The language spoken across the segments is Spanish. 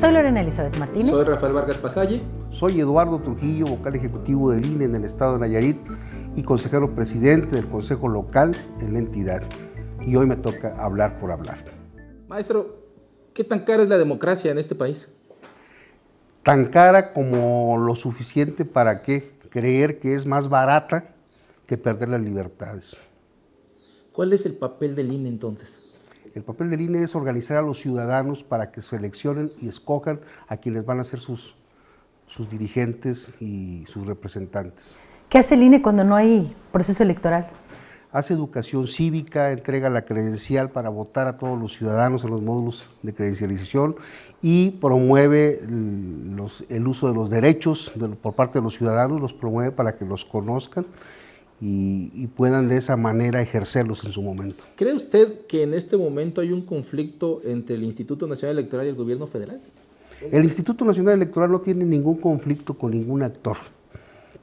Soy Lorena Elizabeth Martínez. Soy Rafael Vargas Pasalle. Soy Eduardo Trujillo, vocal ejecutivo del INE en el estado de Nayarit y consejero presidente del Consejo Local en la entidad. Y hoy me toca hablar por hablar. Maestro, ¿qué tan cara es la democracia en este país? Tan cara como lo suficiente para creer que es más barata que perder las libertades. ¿Cuál es el papel del INE entonces? El papel del INE es organizar a los ciudadanos para que seleccionen y escojan a quienes van a ser sus dirigentes y sus representantes. ¿Qué hace el INE cuando no hay proceso electoral? Hace educación cívica, entrega la credencial para votar a todos los ciudadanos en los módulos de credencialización y promueve el uso de los derechos por parte de los ciudadanos, los promueve para que los conozcan y puedan de esa manera ejercerlos en su momento. ¿Cree usted que en este momento hay un conflicto entre el Instituto Nacional Electoral y el gobierno federal? El Instituto Nacional Electoral no tiene ningún conflicto con ningún actor,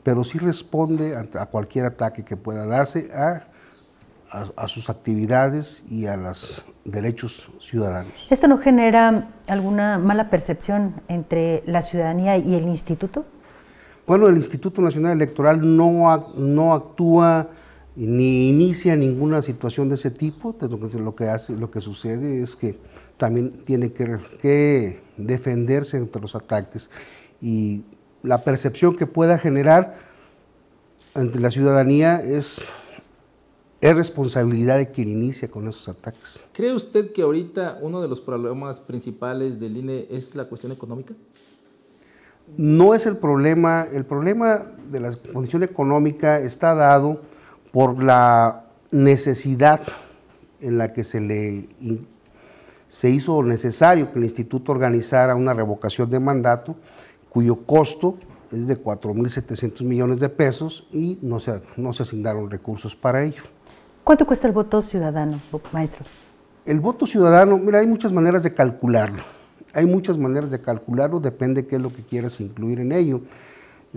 pero sí responde a cualquier ataque que pueda darse a sus actividades y a los derechos ciudadanos. ¿Esto no genera alguna mala percepción entre la ciudadanía y el instituto? Bueno, el Instituto Nacional Electoral no actúa ni inicia ninguna situación de ese tipo. Lo que sucede es que también tiene que defenderse ante los ataques y la percepción que pueda generar entre la ciudadanía es responsabilidad de quien inicia con esos ataques. ¿Cree usted que ahorita uno de los problemas principales del INE es la cuestión económica? No es el problema de la condición económica está dado por la necesidad en la que se hizo necesario que el instituto organizara una revocación de mandato cuyo costo es de 4.700 millones de pesos y no se asignaron recursos para ello. ¿Cuánto cuesta el voto ciudadano, maestro? El voto ciudadano, mira, hay muchas maneras de calcularlo. Depende qué es lo que quieras incluir en ello.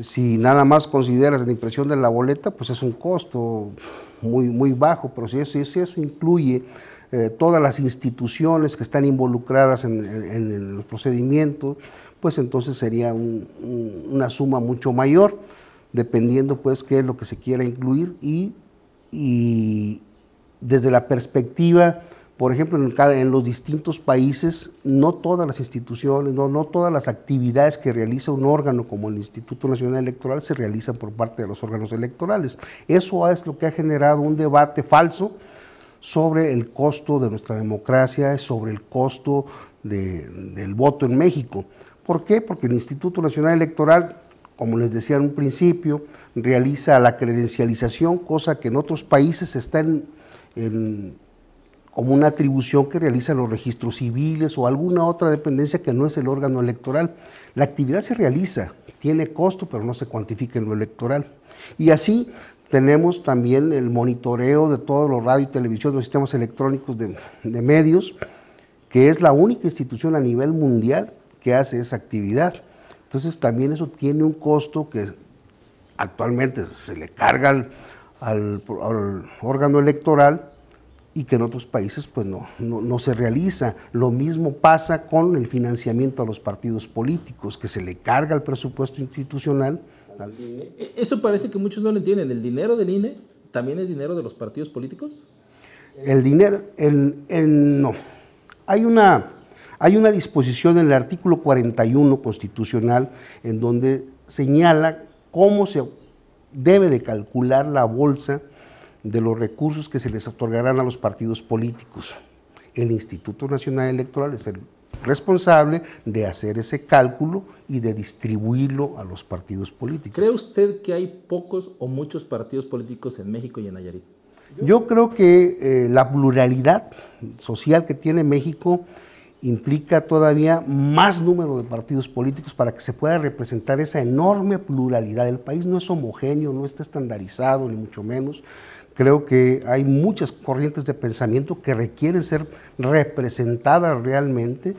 Si nada más consideras la impresión de la boleta, pues es un costo muy bajo, pero si eso incluye todas las instituciones que están involucradas en los procedimientos, pues entonces sería una suma mucho mayor, dependiendo pues qué es lo que se quiera incluir y desde la perspectiva, por ejemplo, en los distintos países, no todas las instituciones, no todas las actividades que realiza un órgano como el Instituto Nacional Electoral se realizan por parte de los órganos electorales. Eso es lo que ha generado un debate falso sobre el costo de nuestra democracia, sobre el costo del voto en México. ¿Por qué? Porque el Instituto Nacional Electoral, como les decía en un principio, realiza la credencialización, cosa que en otros países está como una atribución que realizan los registros civiles o alguna otra dependencia que no es el órgano electoral. La actividad se realiza, tiene costo, pero no se cuantifica en lo electoral. Y así tenemos también el monitoreo de todos los radio y televisión, los sistemas electrónicos de medios, que es la única institución a nivel mundial que hace esa actividad. Entonces también eso tiene un costo que actualmente se le carga al órgano electoral y que en otros países pues no se realiza. Lo mismo pasa con el financiamiento a los partidos políticos, que se le carga el presupuesto institucional al INE. Eso parece que muchos no lo entienden. ¿El dinero del INE también es dinero de los partidos políticos? El dinero, no. Hay una disposición en el artículo 41 constitucional en donde señala cómo se debe de calcular la bolsa de los recursos que se les otorgarán a los partidos políticos. El Instituto Nacional Electoral es el responsable de hacer ese cálculo y de distribuirlo a los partidos políticos. ¿Cree usted que hay pocos o muchos partidos políticos en México y en Nayarit? Yo creo que la pluralidad social que tiene México implica todavía más número de partidos políticos para que se pueda representar esa enorme pluralidad. El país no es homogéneo, no está estandarizado, ni mucho menos. Creo que hay muchas corrientes de pensamiento que requieren ser representadas realmente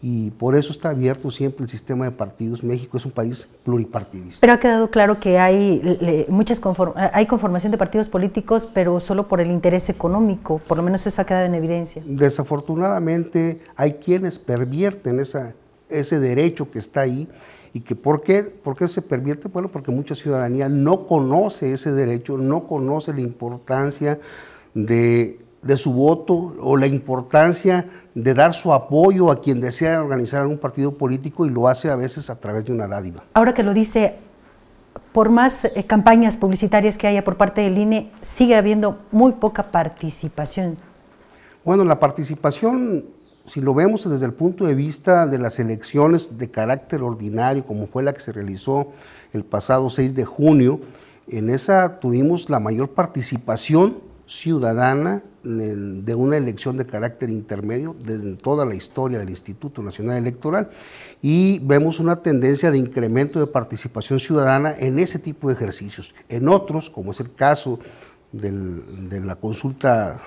y por eso está abierto siempre el sistema de partidos. México es un país pluripartidista. Pero ha quedado claro que hay conformación de partidos políticos, pero solo por el interés económico, por lo menos eso ha quedado en evidencia. Desafortunadamente hay quienes pervierten ese derecho que está ahí. ¿Y que por qué se pervierte? Bueno, porque mucha ciudadanía no conoce ese derecho, no conoce la importancia de su voto o la importancia de dar su apoyo a quien desea organizar un partido político, y lo hace a veces a través de una dádiva. Ahora que lo dice, por más campañas publicitarias que haya por parte del INE, sigue habiendo muy poca participación. Bueno, la participación, si lo vemos desde el punto de vista de las elecciones de carácter ordinario, como fue la que se realizó el pasado 6 de junio, en esa tuvimos la mayor participación ciudadana de una elección de carácter intermedio desde toda la historia del Instituto Nacional Electoral, y vemos una tendencia de incremento de participación ciudadana en ese tipo de ejercicios. En otros, como es el caso de la consulta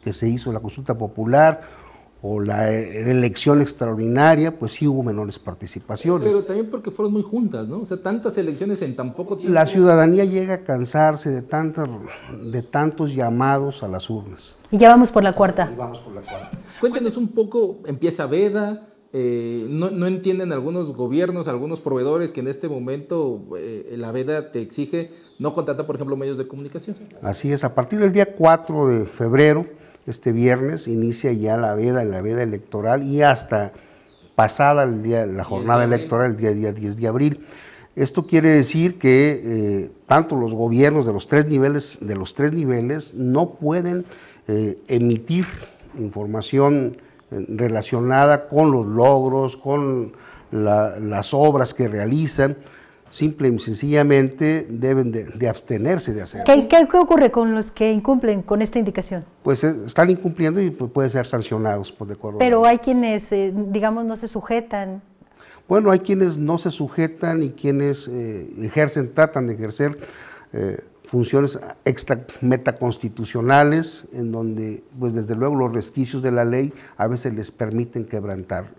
que se hizo, la consulta popular, o la elección extraordinaria, pues sí hubo menores participaciones. Pero también porque fueron muy juntas, ¿no? O sea, tantas elecciones en tan poco tiempo. La ciudadanía llega a cansarse de tantos llamados a las urnas. Y ya vamos por la cuarta. Y vamos por la cuarta. Cuéntenos un poco, empieza veda, no entienden algunos gobiernos, algunos proveedores que en este momento la veda te exige no contratar, por ejemplo, medios de comunicación. Así es, a partir del día 4 de febrero, este viernes, inicia ya la veda electoral, y hasta pasada la jornada electoral, el día 10 de abril. Esto quiere decir que tanto los gobiernos de los tres niveles no pueden emitir información relacionada con los logros, con las obras que realizan. Simple y sencillamente deben de abstenerse de hacerlo. ¿Qué ocurre con los que incumplen con esta indicación? Pues están incumpliendo y pueden ser sancionados de acuerdo. Pero hay quienes, digamos, no se sujetan. Bueno, hay quienes no se sujetan y quienes tratan de ejercer funciones metaconstitucionales, en donde, pues desde luego, los resquicios de la ley a veces les permiten quebrantar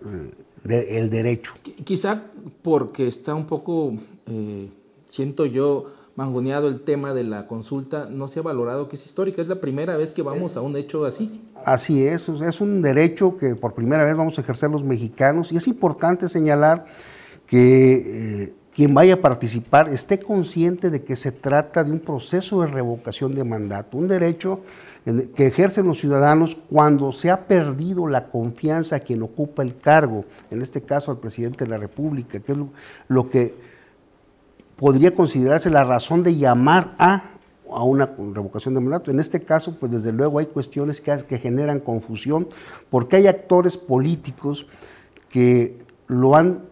el derecho. Quizá porque está un poco, siento yo, mangoneado el tema de la consulta, no se ha valorado que es histórica, es la primera vez que vamos a un hecho así. Así es un derecho que por primera vez vamos a ejercer los mexicanos, y es importante señalar que quien vaya a participar esté consciente de que se trata de un proceso de revocación de mandato, un derecho que ejercen los ciudadanos cuando se ha perdido la confianza a quien ocupa el cargo, en este caso al presidente de la República, que es lo que podría considerarse la razón de llamar a una revocación de mandato. En este caso, pues desde luego hay cuestiones que generan confusión, porque hay actores políticos que lo han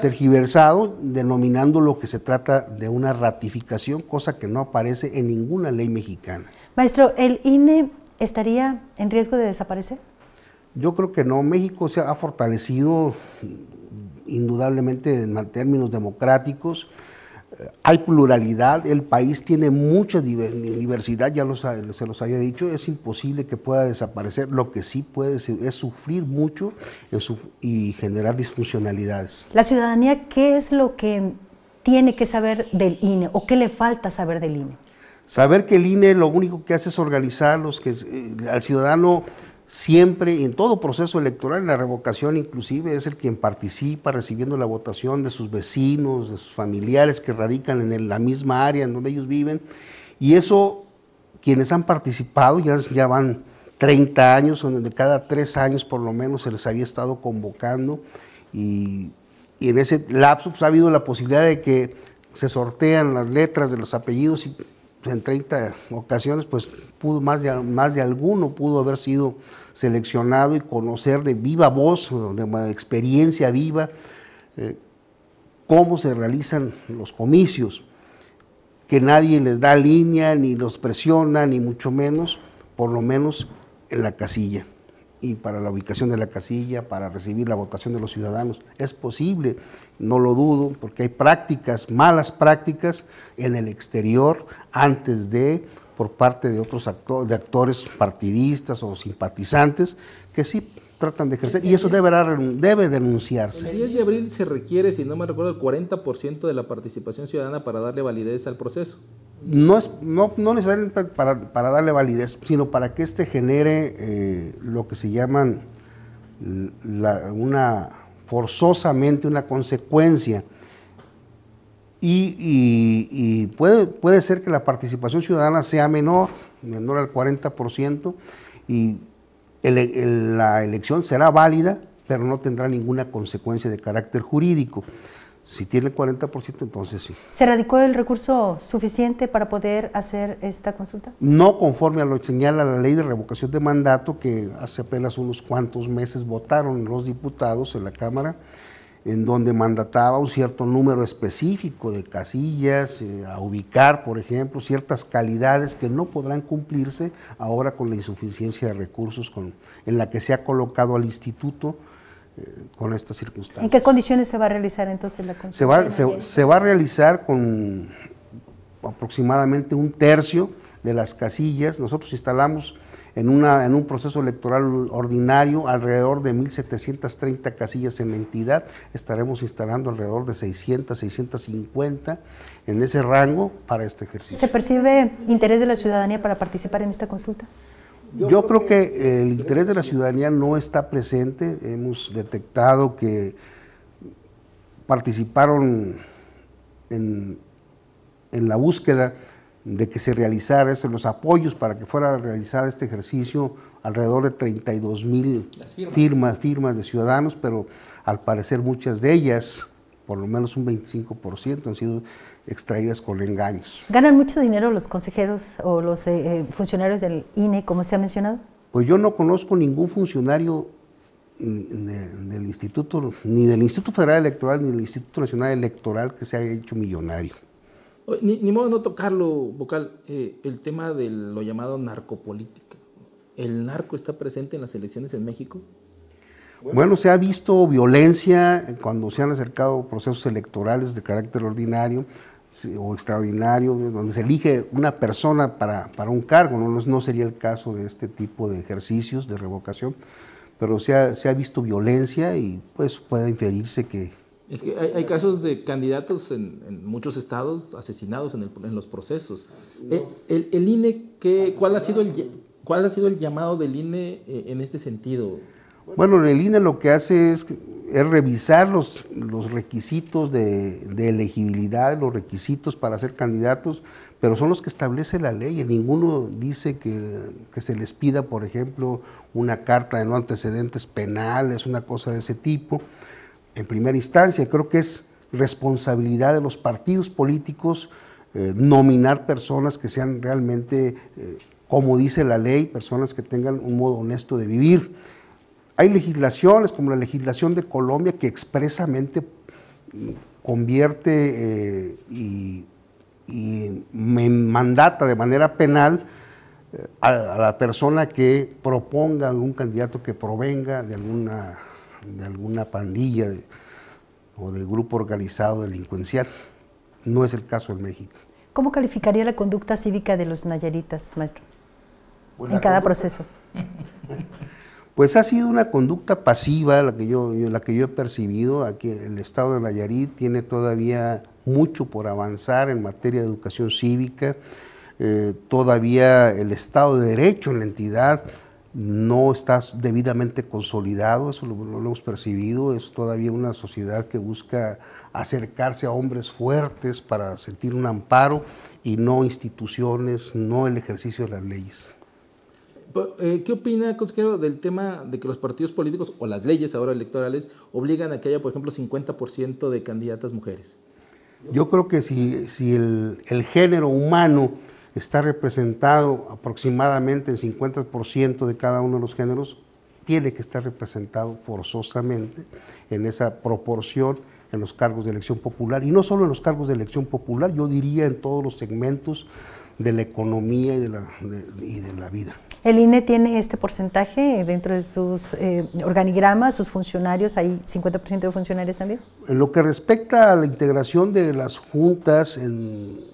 tergiversado, denominando lo que se trata de una ratificación, cosa que no aparece en ninguna ley mexicana. Maestro, ¿el INE estaría en riesgo de desaparecer? Yo creo que no. México se ha fortalecido indudablemente en términos democráticos. Hay pluralidad, el país tiene mucha diversidad, se los había dicho, es imposible que pueda desaparecer. Lo que sí puede es sufrir mucho y generar disfuncionalidades. La ciudadanía, ¿qué es lo que tiene que saber del INE o qué le falta saber del INE? Saber que el INE lo único que hace es organizar al ciudadano. Siempre, en todo proceso electoral, en la revocación inclusive, es el quien participa recibiendo la votación de sus vecinos, de sus familiares que radican en la misma área en donde ellos viven, y eso, quienes han participado, ya van 30 años, donde cada 3 años por lo menos se les había estado convocando, y en ese lapso pues, ha habido la posibilidad de que se sortean las letras de los apellidos, y en 30 ocasiones, pues más de alguno pudo haber sido seleccionado y conocer de viva voz, de experiencia viva, cómo se realizan los comicios, que nadie les da línea, ni los presiona, ni mucho menos, por lo menos en la casilla. Y para la ubicación de la casilla, para recibir la votación de los ciudadanos. Es posible, no lo dudo, porque hay malas prácticas en el exterior por parte de otros actores partidistas o simpatizantes que sí tratan de ejercer, y eso debe denunciarse. El 10 de abril se requiere, si no me recuerdo, el 40% de la participación ciudadana para darle validez al proceso. No necesariamente para darle validez, sino para que genere lo que se llaman forzosamente una consecuencia. Y puede ser que la participación ciudadana sea menor al 40%, y la elección será válida, pero no tendrá ninguna consecuencia de carácter jurídico. Si tiene el 40%, entonces sí. ¿Se radicó el recurso suficiente para poder hacer esta consulta? No conforme a lo que señala la ley de revocación de mandato, que hace apenas unos cuantos meses votaron los diputados en la Cámara, en donde mandataba un cierto número específico de casillas, a ubicar, por ejemplo, ciertas calidades que no podrán cumplirse ahora con la insuficiencia de recursos en la que se ha colocado al instituto con estas circunstancias. ¿En qué condiciones se va a realizar entonces la consulta? Se va a realizar con aproximadamente 1/3 de las casillas. Nosotros instalamos en un proceso electoral ordinario alrededor de 1,730 casillas en la entidad. Estaremos instalando alrededor de 600, 650 en ese rango para este ejercicio. ¿Se percibe interés de la ciudadanía para participar en esta consulta? Yo creo que el interés de la ciudadanía no está presente. Hemos detectado que participaron en la búsqueda de que se realizara los apoyos para que fuera a realizar este ejercicio, alrededor de 32,000 firmas de ciudadanos, pero al parecer muchas de ellas, por lo menos un 25%, han sido extraídas con engaños. ¿Ganan mucho dinero los consejeros o los funcionarios del INE, como se ha mencionado? Pues yo no conozco ningún funcionario del Instituto, ni del Instituto Federal Electoral, ni del Instituto Nacional Electoral que se haya hecho millonario. Ni modo de no tocarlo, vocal, el tema de lo llamado narcopolítica. ¿El narco está presente en las elecciones en México? Bueno, se ha visto violencia cuando se han acercado procesos electorales de carácter ordinario o extraordinario, donde se elige una persona para un cargo. No sería el caso de este tipo de ejercicios de revocación, pero se ha visto violencia y pues puede inferirse que... Es que hay casos de candidatos en muchos estados asesinados en los procesos. El INE, ¿cuál ha sido el llamado del INE en este sentido? Bueno, el INE lo que hace es revisar los requisitos de elegibilidad, los requisitos para ser candidatos, pero son los que establece la ley. En ninguno dice que se les pida, por ejemplo, una carta de no antecedentes penales, una cosa de ese tipo. En primera instancia, creo que es responsabilidad de los partidos políticos nominar personas que sean realmente, como dice la ley, personas que tengan un modo honesto de vivir. Hay legislaciones, como la legislación de Colombia, que expresamente convierte y mandata de manera penal a la persona que proponga algún candidato que provenga de alguna pandilla o de grupo organizado delincuencial. No es el caso en México. ¿Cómo calificaría la conducta cívica de los nayaritas, maestro, en cada proceso? Pues ha sido una conducta pasiva la que yo he percibido. Aquí el estado de Nayarit tiene todavía mucho por avanzar en materia de educación cívica. Todavía el Estado de Derecho en la entidad no está debidamente consolidado, eso lo hemos percibido. Es todavía una sociedad que busca acercarse a hombres fuertes para sentir un amparo y no instituciones, no el ejercicio de las leyes. ¿Qué opina, consejero, del tema de que los partidos políticos o las leyes ahora electorales obligan a que haya, por ejemplo, 50% de candidatas mujeres? Yo creo que si el género humano está representado aproximadamente en 50% de cada uno de los géneros, tiene que estar representado forzosamente en esa proporción en los cargos de elección popular, y no solo en los cargos de elección popular, yo diría en todos los segmentos de la economía y de la vida. ¿El INE tiene este porcentaje dentro de sus organigramas, sus funcionarios? ¿Hay 50% de funcionarios también? En lo que respecta a la integración de las juntas, en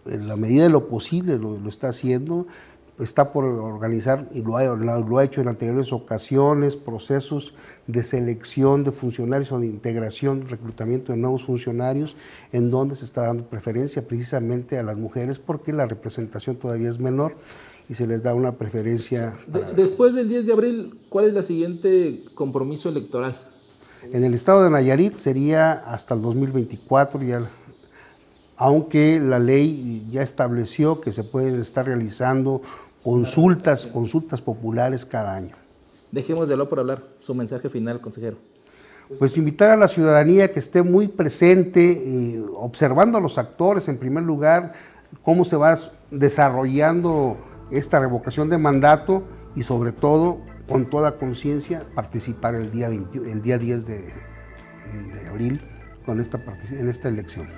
la medida de lo posible lo está haciendo, está por organizar, y lo ha hecho en anteriores ocasiones, procesos de selección de funcionarios o de integración, reclutamiento de nuevos funcionarios, en donde se está dando preferencia precisamente a las mujeres porque la representación todavía es menor, y se les da una preferencia. Después del 10 de abril, ¿cuál es el siguiente compromiso electoral? En el estado de Nayarit sería hasta el 2024, aunque la ley ya estableció que se pueden estar realizando consultas populares cada año. Dejemos de hablar por hablar. Su mensaje final, consejero. Pues invitar a la ciudadanía que esté muy presente, observando a los actores en primer lugar, cómo se va desarrollando esta revocación de mandato y sobre todo, con toda conciencia, participar el día 10 de abril en esta elección.